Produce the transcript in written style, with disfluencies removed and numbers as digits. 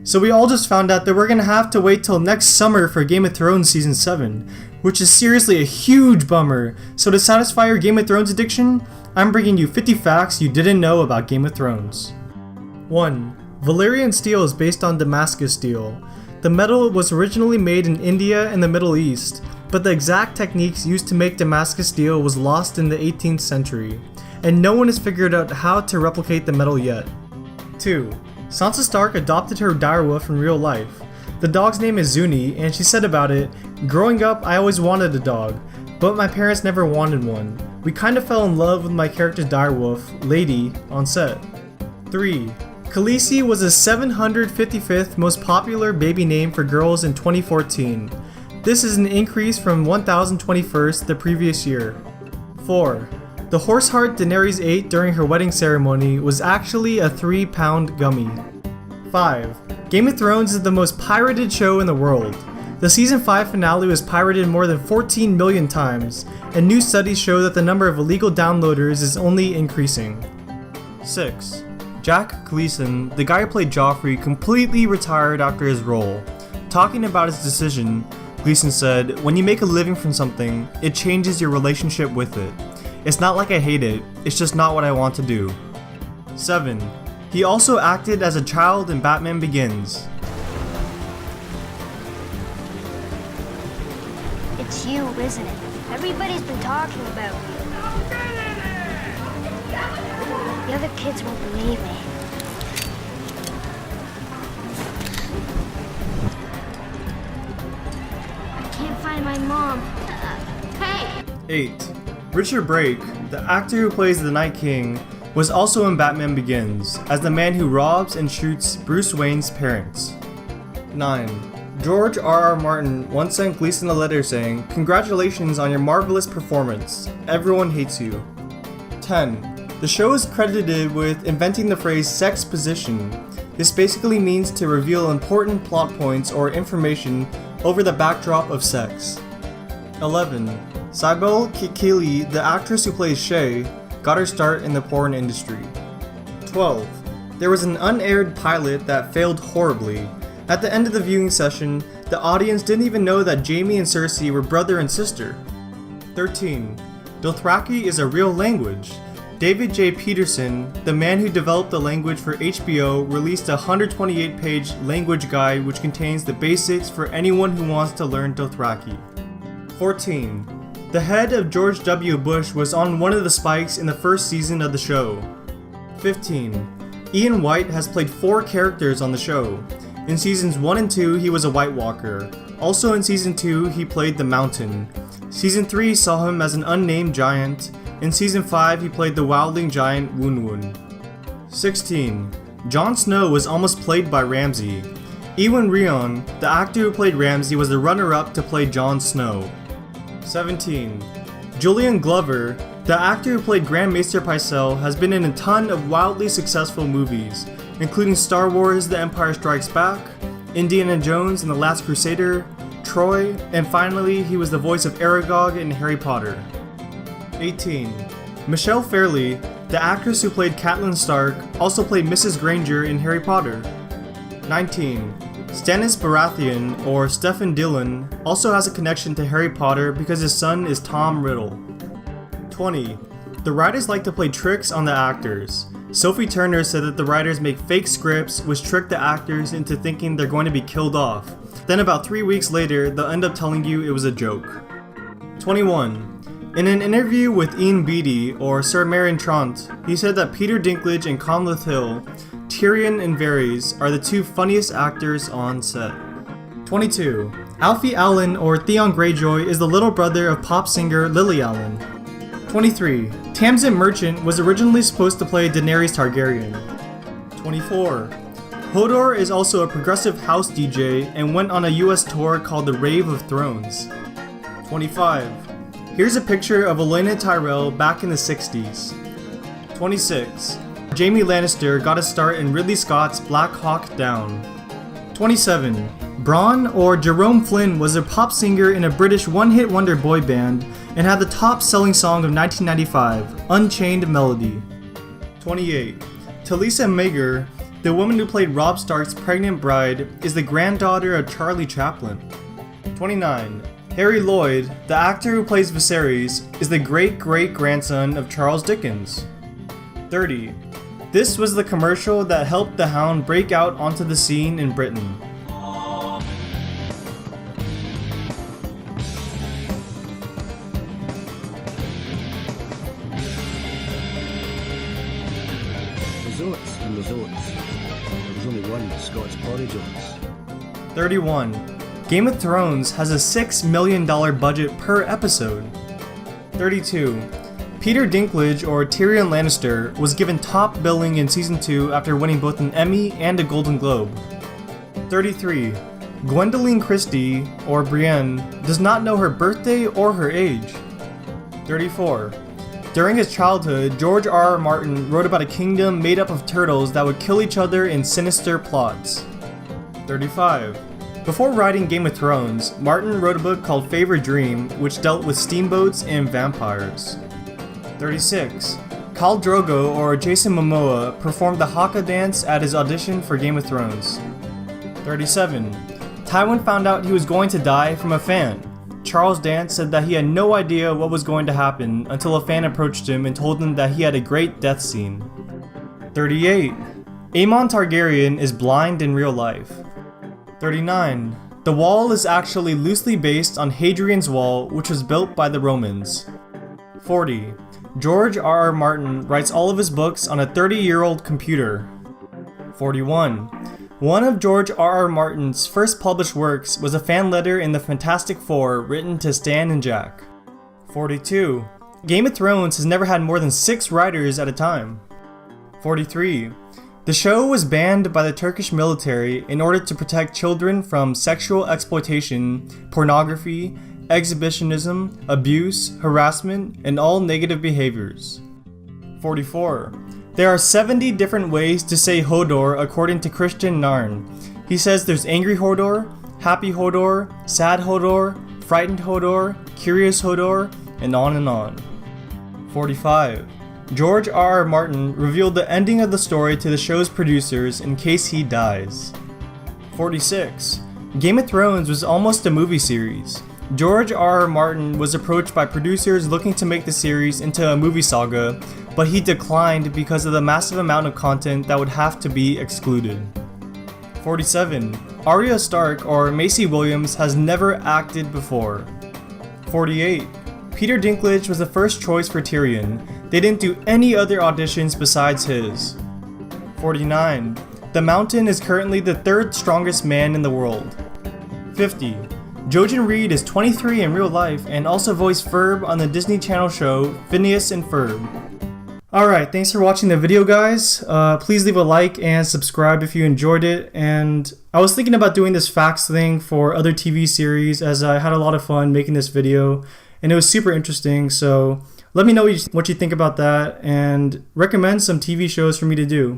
So we all just found out that we're gonna have to wait till next summer for Game of Thrones Season 7, which is seriously a huge bummer. So to satisfy your Game of Thrones addiction, I'm bringing you 50 facts you didn't know about Game of Thrones. 1. Valyrian steel is based on Damascus steel. The metal was originally made in India and the Middle East, but the exact techniques used to make Damascus steel was lost in the 18th century, and no one has figured out how to replicate the metal yet. 2. Sansa Stark adopted her direwolf in real life. The dog's name is Zuni, and she said about it, "Growing up, I always wanted a dog, but my parents never wanted one. We kind of fell in love with my character's direwolf, Lady, on set." 3. Khaleesi was the 755th most popular baby name for girls in 2014. This is an increase from 1021st the previous year. 4. The horse heart Daenerys ate during her wedding ceremony was actually a 3-pound gummy. 5. Game of Thrones is the most pirated show in the world. The season 5 finale was pirated more than 14 million times, and new studies show that the number of illegal downloaders is only increasing. 6. Jack Gleeson, the guy who played Joffrey, completely retired after his role. Talking about his decision, Gleeson said, "When you make a living from something, it changes your relationship with it. It's not like I hate it, it's just not what I want to do." 7. He also acted as a child in Batman Begins. It's you, isn't it? Everybody's been talking about you. The other kids won't believe me. I can't find my mom. Hey! 8. Richard Brake, the actor who plays the Night King, was also in Batman Begins, as the man who robs and shoots Bruce Wayne's parents. 9. George R.R. Martin once sent Gleeson a letter saying, "Congratulations on your marvelous performance. Everyone hates you." 10. The show is credited with inventing the phrase sex position. This basically means to reveal important plot points or information over the backdrop of sex. 11. Cybele Kekili, the actress who plays Shay, got her start in the porn industry. 12. There was an unaired pilot that failed horribly. At the end of the viewing session, the audience didn't even know that Jaime and Cersei were brother and sister. 13. Dothraki is a real language. David J. Peterson, the man who developed the language for HBO, released a 128-page language guide which contains the basics for anyone who wants to learn Dothraki. 14. The head of George W. Bush was on one of the spikes in the first season of the show. 15. Ian White has played 4 characters on the show. In seasons 1 and 2, he was a White Walker. Also in season 2, he played the Mountain. Season 3 saw him as an unnamed giant. In season 5, he played the wildling giant Woon Woon. 16. Jon Snow was almost played by Ramsay. Ewan Rheon, the actor who played Ramsay, was the runner-up to play Jon Snow. 17. Julian Glover, the actor who played Grand Maester Pycelle, has been in a ton of wildly successful movies, including Star Wars The Empire Strikes Back, Indiana Jones and the Last Crusader, Troy, and finally, he was the voice of Aragog in Harry Potter. 18. Michelle Fairley, the actress who played Catelyn Stark, also played Mrs. Granger in Harry Potter. 19. Stannis Baratheon, or Stephen Dillon, also has a connection to Harry Potter because his son is Tom Riddle. 20. The writers like to play tricks on the actors. Sophie Turner said that the writers make fake scripts which trick the actors into thinking they're going to be killed off. Then about 3 weeks later, they'll end up telling you it was a joke. 21. In an interview with Ian Beattie, or Sir Marion Trant, he said that Peter Dinklage and Conleth Hill, Tyrion and Varys, are the 2 funniest actors on set. 22. Alfie Allen, or Theon Greyjoy, is the little brother of pop singer Lily Allen. 23. Tamsin Merchant was originally supposed to play Daenerys Targaryen. 24. Hodor is also a progressive house DJ and went on a US tour called the Rave of Thrones. 25. Here's a picture of Olenna Tyrell back in the 60s. 26. Jaime Lannister got a start in Ridley Scott's Black Hawk Down. 27. Bronn, or Jerome Flynn, was a pop singer in a British one-hit wonder boy band and had the top-selling song of 1995, Unchained Melody. 28. Talisa Mager, The woman who played Robb Stark's pregnant bride is the granddaughter of Charlie Chaplin. 29. Harry Lloyd, the actor who plays Viserys, is the great-great-grandson of Charles Dickens. 30. This was the commercial that helped the Hound break out onto the scene in Britain. Resorts and resorts. There's only one Scott's Porridge Oats. 31. Game of Thrones has a $6 million budget per episode. 32. Peter Dinklage, or Tyrion Lannister, was given top billing in Season 2 after winning both an Emmy and a Golden Globe. 33. Gwendoline Christie, or Brienne, does not know her birthday or her age. 34. During his childhood, George R.R. Martin wrote about a kingdom made up of turtles that would kill each other in sinister plots. 35. Before writing Game of Thrones, Martin wrote a book called Favorite Dream, which dealt with steamboats and vampires. 36. Khal Drogo, or Jason Momoa, performed the Haka dance at his audition for Game of Thrones. 37. Tywin found out he was going to die from a fan. Charles Dance said that he had no idea what was going to happen until a fan approached him and told him that he had a great death scene. 38. Aemon Targaryen is blind in real life. 39. The wall is actually loosely based on Hadrian's Wall, which was built by the Romans. 40. George R.R. Martin writes all of his books on a 30-year-old computer. 41. One of George R.R. Martin's first published works was a fan letter in the Fantastic Four written to Stan and Jack. 42. Game of Thrones has never had more than 6 writers at a time. 43. The show was banned by the Turkish military in order to protect children from sexual exploitation, pornography, exhibitionism, abuse, harassment, and all negative behaviors. 44. There are 70 different ways to say Hodor according to Christian Narn. He says there's angry Hodor, happy Hodor, sad Hodor, frightened Hodor, curious Hodor, and on and on. 45. George R.R. Martin revealed the ending of the story to the show's producers in case he dies. 46. Game of Thrones was almost a movie series. George R.R. Martin was approached by producers looking to make the series into a movie saga, but he declined because of the massive amount of content that would have to be excluded. 47. Arya Stark, or Maisie Williams, has never acted before. 48. Peter Dinklage was the first choice for Tyrion. They didn't do any other auditions besides his. 49. The Mountain is currently the 3rd strongest man in the world. 50. Jojen Reed is 23 in real life and also voiced Ferb on the Disney Channel show Phineas and Ferb. Alright, thanks for watching the video, guys. Please leave a like and subscribe if you enjoyed it. And I was thinking about doing this facts thing for other TV series, as I had a lot of fun making this video and it was super interesting. So let me know what you think about that and recommend some TV shows for me to do.